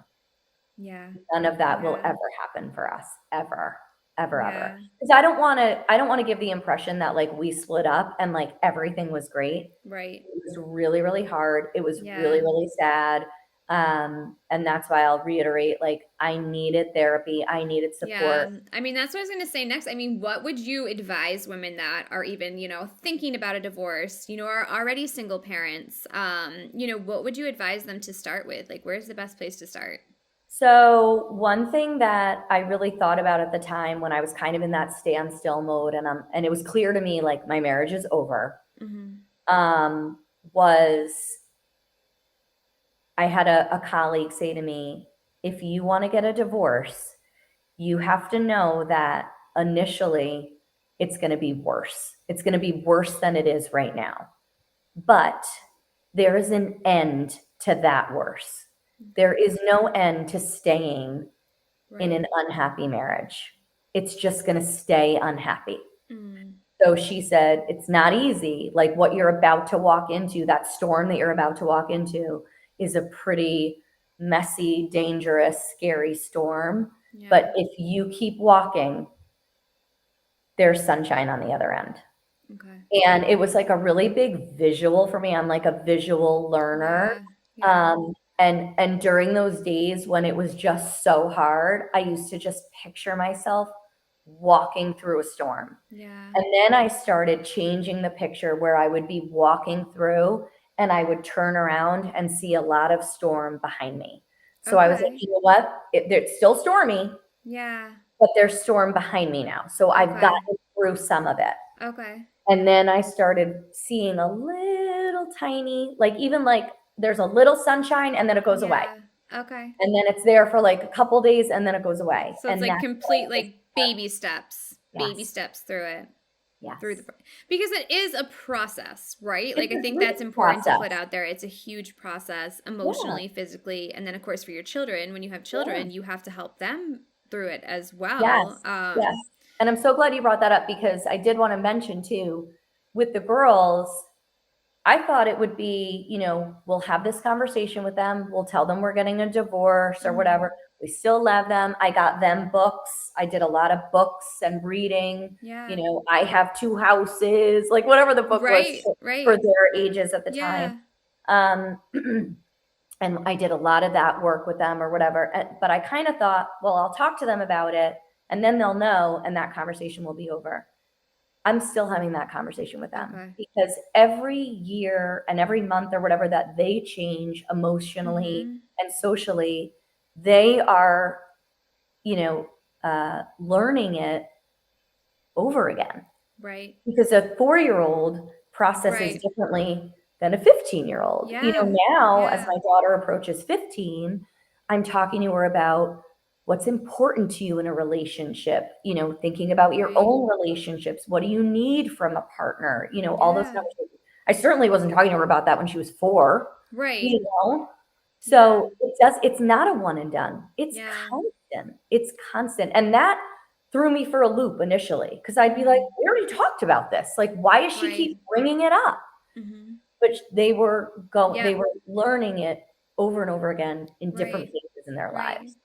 Yeah. none of that will Yeah. ever happen for us, ever, ever, ever. Yeah. Because I don't want to give the impression that like we split up and like everything was great. Right. It was really, really hard. It was really, Yeah. really sad. And that's why I'll reiterate, like, I needed therapy. I needed support. Yeah. I mean, that's what I was going to say next. I mean, what would you advise women that are even, thinking about a divorce, are already single parents? What would you advise them to start with? Like, where's the best place to start? So one thing that I really thought about at the time when I was kind of in that standstill mode and it was clear to me like my marriage is over, Mm-hmm. um, was I had a colleague say to me, if you want to get a divorce, you have to know that initially it's going to be worse. It's going to be worse than it is right now. But there is an end to that worse. There is no end to staying in Right. an unhappy marriage. It's just going to stay unhappy. Mm. So she said, it's not easy. Like what you're about to walk into, that storm that you're about to walk into, is a pretty messy, dangerous, scary storm. Yeah. But if you keep walking, there's sunshine on the other end. Okay. And it was like a really big visual for me. I'm like a visual learner. Yeah. Yeah. And during those days when it was just so hard, I used to just picture myself walking through a storm. Yeah. And then I started changing the picture where I would be walking through and I would turn around and see a lot of storm behind me. So I was like, Okay. you know what? It's still stormy, Yeah. but there's storm behind me now. So I've Okay. gotten through some of it. Okay. And then I started seeing a little tiny, like even like there's a little sunshine and then it goes away. Yeah. Okay. And then it's there for like a couple days and then it goes away. So it's And like that's complete what I like baby yes, steps through it. Through the yes. because it is a process, right? It's Like I a think that's huge important to process. put out there. It's a huge process Yeah, emotionally, physically, and then of course for your children, when you have yeah. children, you have to help them through it as well. Yes, yes. And I'm so glad you brought that up because I did want to mention too, with the girls, I thought it would be, we'll have this conversation with them. We'll tell them we're getting a divorce or Mhm. whatever. We still love them. I got them books. I did a lot of books and reading. Yeah. I have 2 houses, like whatever the book was Right, for right. their ages at the time. Yeah. Um, and I did a lot of that work with them or whatever. But I kind of thought, well, I'll talk to them about it and then they'll know and that conversation will be over. I'm still having that conversation with them Okay. because every year and every month or whatever that they change emotionally Mm-hmm. and socially, they are, learning it over again Right. because a 4-year-old processes Right. differently than a 15-year-old. Yeah. Now as Yeah. my daughter approaches 15, I'm talking to her about what's important to you in a relationship, thinking about your Right. own relationships. What do you need from a partner? All those Yeah. conversations. I certainly wasn't talking to her about that when she was 4, you Right. know? Yeah. So it's not a one and done. It's Yeah. constant. It's constant. And that threw me for a loop initially because I'd be like, Mm-hmm. we already talked about this. Like, why does she Right. keep bringing it up? Mm-hmm. But they Yep. were learning it over and over again in different Right. phases in their Right. lives.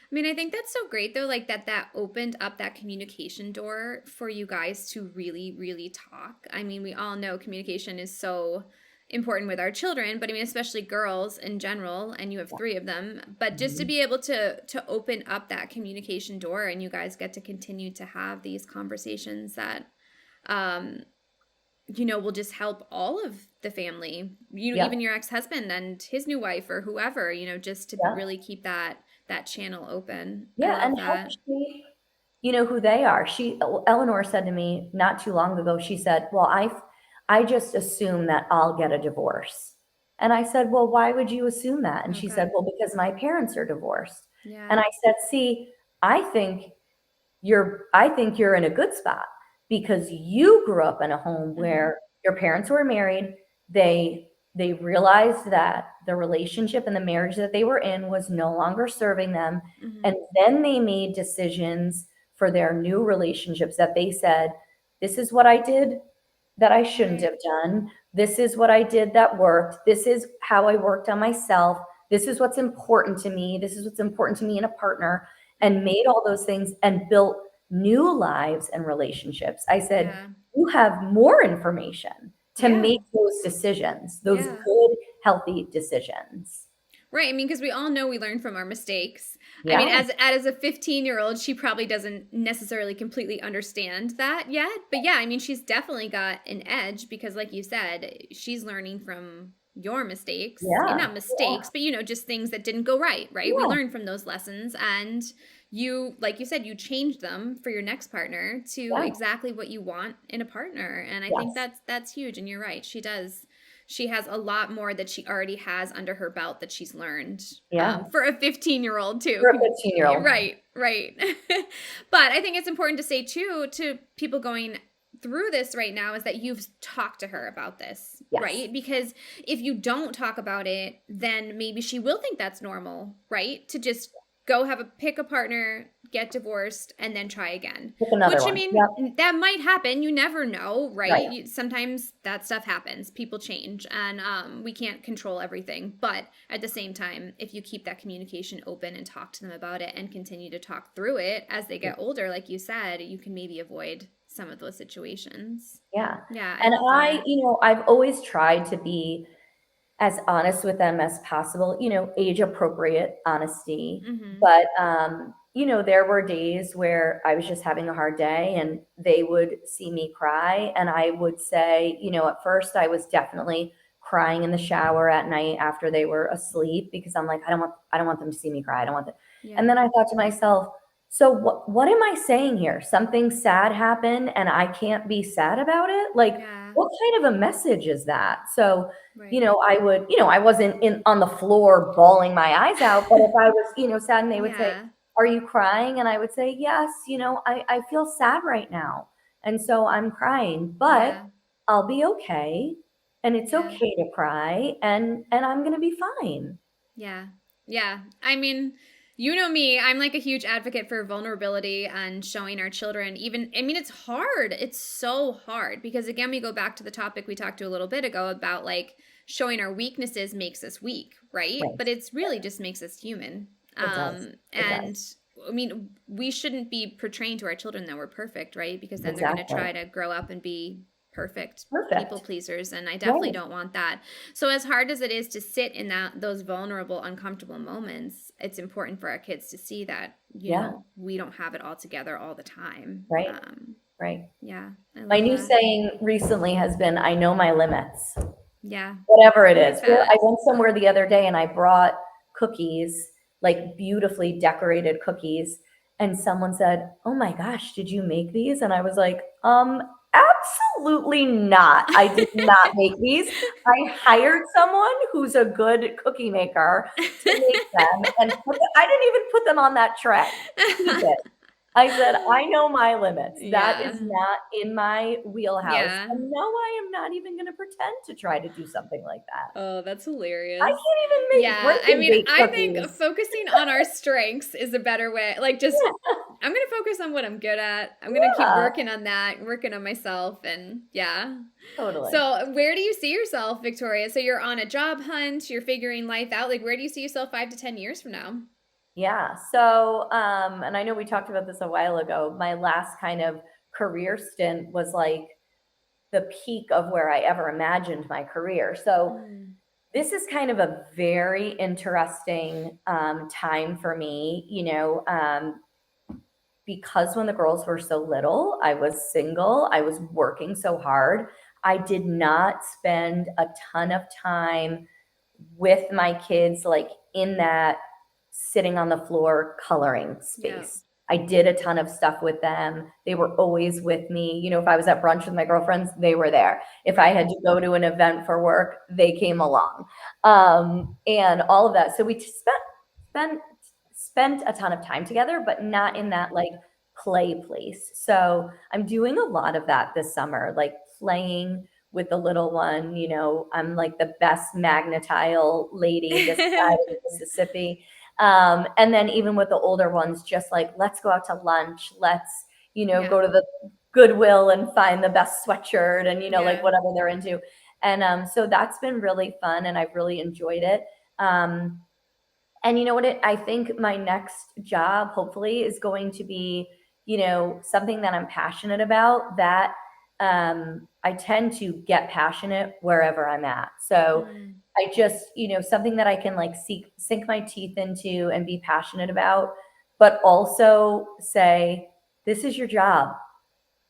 I mean, I think that's so great though, like that opened up that communication door for you guys to really, really talk. I mean, we all know communication is so important with our children, but I mean, especially girls in general, and you have Yeah. three of them. But just to Mhm. be able to open up that communication door, and you guys get to continue to have these conversations that um will just help all of the family, Yeah. even your ex-husband and his new wife or whoever, just to Yeah. really keep that channel open. I Yeah. love And help that. shape, who they are. Eleanor said to me not too long ago, she said, well, I just assume that I'll get a divorce. And I said, well, why would you assume that? And she said, Okay. well, because my parents are divorced. And Yeah. I said, see, I think I think you're in a good spot because you grew up in a home Mhm. where your parents were married. They realized that the relationship and the marriage that they were in was no longer serving them. And Mhm. then they made decisions for their new relationships that they said, this is what I did that I shouldn't Right. have done. This is what I did that worked. This is how I worked on myself. This is what's important to me. This is what's important to me in a partner, and Mhm. made all those things and built new lives and relationships. I said, Yeah. you have more information to Yeah. make those decisions, those Yeah. good, healthy decisions. Right. I mean, because we all know we learn from our mistakes. I mean, Yeah, as a 15-year-old, she probably doesn't necessarily completely understand that yet. But yeah, I mean, she's definitely got an edge because, like you said, she's learning from your mistakes. And yeah, not yeah, mistakes, but just things that didn't go right, right? We yeah, learn from those lessons, and like you said, you changed them for your next partner to yeah, exactly what you want in a partner. And I think yes, that's huge. And you're right. She has a lot more that she already has under her belt that she's learned, yeah. for a 15-year-old too. For a 15-year-old. Right, right. But I think it's important to say too to people going through this right now is that you've talked to her about this, Yes. right? Because if you don't talk about it, then maybe she will think that's normal, right? To just go pick a partner, get divorced, and then try again. Pick another Which, I one. mean, Yep. that might happen. You never know, right? Right. Sometimes that stuff happens. People change, and we can't control everything. But at the same time, if you keep that communication open and talk to them about it and continue to talk through it as they Yeah. get older, like you said, you can maybe avoid some of those situations. Yeah. Yeah, I And love that. I've always tried to be as honest with them as possible, age appropriate honesty. Mm-hmm. But, there were days where I was just having a hard day and they would see me cry. And I would say, at first I was definitely crying in the shower at night after they were asleep because I'm like, I don't want them to see me cry. I don't want them. And Yeah, then I thought to myself, so what am I saying here? Something sad happened and I can't be sad about it? Like, yeah, what kind of a message is that? So, right. I wasn't in on the floor bawling my eyes out, but if I was, sad and they would say, Yeah, are you crying? And I would say, yes, I feel sad right now. And so I'm crying, but yeah, I'll be okay. And it's yeah. okay to cry and I'm gonna be fine. Yeah. Yeah. I mean, you know me, I'm like a huge advocate for vulnerability and showing our children even I mean it's hard. It's so hard because again we go back to the topic we talked to a little bit ago about like showing our weaknesses makes us weak, right? Right. But it's really just makes us human. It does. It does. And I mean, we shouldn't be portraying to our children that we're perfect, right? Because then they're going to Exactly. try to grow up and be perfect people Perfect. pleasers, and I definitely Right. don't want that. So as hard as it is to sit in those vulnerable, uncomfortable moments, it's important for our kids to see that, Yeah. we don't have it all together all the time. Right. Right. Yeah, I My love new that. saying recently has been, I know my limits, Yeah, whatever I it like is. Where I that. went somewhere the other day and I brought cookies, like beautifully decorated cookies. And someone said, "Oh my gosh, did you make these?" And I was like, absolutely not. I did not make these. I hired someone who's a good cookie maker to make them, and I didn't even put them on that tray. He did. I said, "I know my limits. That Yeah. is not in my wheelhouse. Yeah. And no, I am not even going to pretend to try to do something like that. Oh, that's I hilarious. can't even make break Yeah, I and mean, bake I think cookies." focusing on our strengths is a better way. Like, just, I'm going to focus on what I'm good at. I'm going to keep Yeah, working on that, working on myself, and yeah. totally. So, where do you see yourself, Victoria? So, you're on a job hunt, you're figuring life out. Like, where do you see yourself 5 to 10 years from now? Yeah. So, and I know we talked about this a while ago. My last kind of career stint was like the peak of where I ever imagined my career. So, Mm, this is kind of a very interesting time for me. Because when the girls were so little, I was single, I was working so hard. I did not spend a ton of time with my kids, like in that sitting on the floor coloring yeah. space. I did a ton of stuff with them. They were always with me. If I was at brunch with my girlfriends, they were there. If I Right. had to go to an event for work, they came along. And all of that. So we spent spent a ton of time together, but not in Mm, that like play place. So I'm doing a lot of that this summer, like playing with the little one. I'm like the best magnetile lady this side of the Mississippi. And then even with the older ones, just like, let's go out to lunch. Let's, yeah. go to the Goodwill and find the best sweatshirt and, like Yeah. whatever they're into. And so that's been really fun and I've really enjoyed it. And you know what? I think my next job, hopefully, is going to be, something that I'm passionate about. That I tend to get passionate wherever I'm at. So Mm, I just, something that I can like sink my teeth into and be passionate about, but also say, this is your job.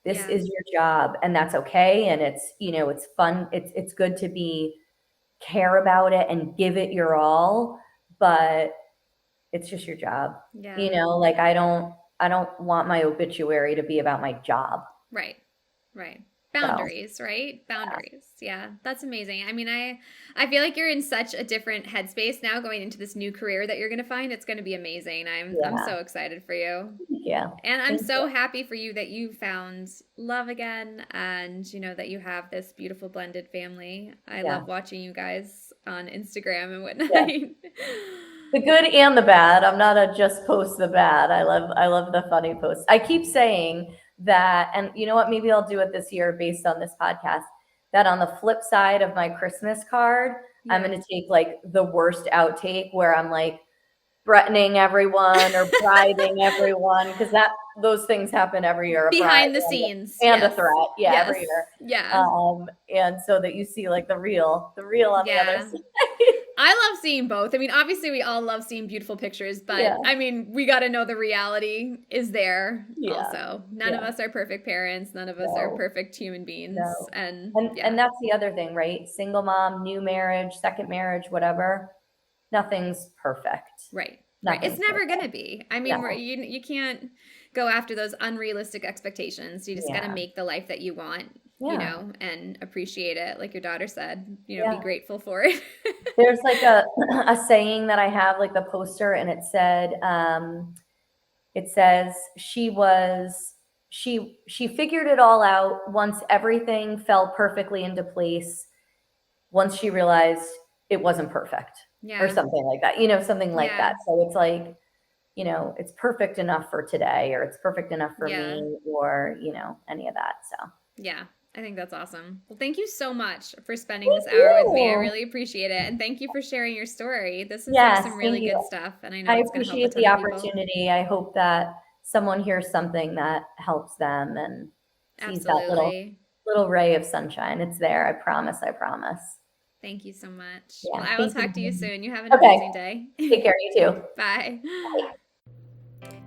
This yeah. is your job, and that's okay. And it's, it's fun. It's good to be care about it and give it your all, but it's just your job. Yeah. Like I don't want my obituary to be about my job. Right. Right. So Boundaries, right? yeah. Boundaries. Yeah, that's amazing. I mean, I feel like you're in such a different headspace now going into this new career that you're going to find. It's going to be amazing. I'm Yeah. so excited for you. Thank you. And I'm Thank you. so happy for you that you found love again and that you have this beautiful blended family. I Yeah. love watching you guys on Instagram and Yeah. whatnot. The good and the bad. I'm not a just post the bad. I love the funny posts. I keep saying that, and you know what? Maybe I'll do it this year based on this podcast. That on the flip side of my Christmas card, I'm Yeah. going to take like the worst outtake where I'm like threatening everyone or bribing everyone, because those things happen every year, a bribe Behind the and, scenes. and a Yes. threat, yeah, every Yes. year. Yeah. And so that you see like the real on the other Yeah. side. I love seeing both. I mean, obviously, we all love seeing beautiful pictures, but Yeah, I mean, we got to know the reality is there yeah, also. None of yeah. us are perfect parents, none of us are No, perfect human beings. no. And And yeah, that's the other thing, right? Single mom, new marriage, second marriage, whatever. Nothing's perfect. right, right. It's Nothing's never going to perfect. be. I mean, No. you can't go after those unrealistic expectations. You just got to Yeah. make the life that you want, Yeah. and appreciate it. Like your daughter said, be Yeah. grateful for it. There's like a a saying that I have, like the poster, and it says she figured it all out once everything fell perfectly into place, once she realized it wasn't perfect, or Yeah, something like that, something like yeah, that. So it's like, it's perfect enough for today, or it's perfect enough for yeah. me, or, any of that. So Yeah, I think that's awesome. Well, thank you so much for spending thank this hour with me. I you. really appreciate it. And thank you for sharing your story. This is like Yes, some thank really you. good stuff. And I know I it's going to help a appreciate ton the of people. opportunity. I hope that someone hears something that helps them and sees that little Absolutely. little ray of sunshine. It's there. I promise. I promise. Thank you so much. Well, Yeah. I will Thank you. talk to you soon. You have an Okay. amazing day. Take care. You too. Bye. Bye.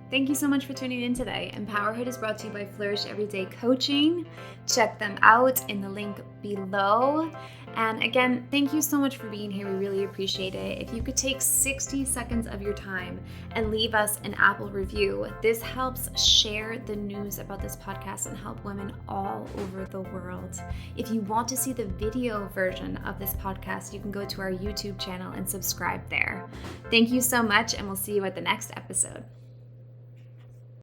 Thank you so much for tuning in today. Empowerhood is brought to you by Flourish Everyday Coaching. Check them out in the link below. And again, thank you so much for being here. We really appreciate it. If you could take 60 seconds of your time and leave us an Apple review, this helps share the news about this podcast and help women all over the world. If you want to see the video version of this podcast, you can go to our YouTube channel and subscribe there. Thank you so much, and we'll see you at the next episode.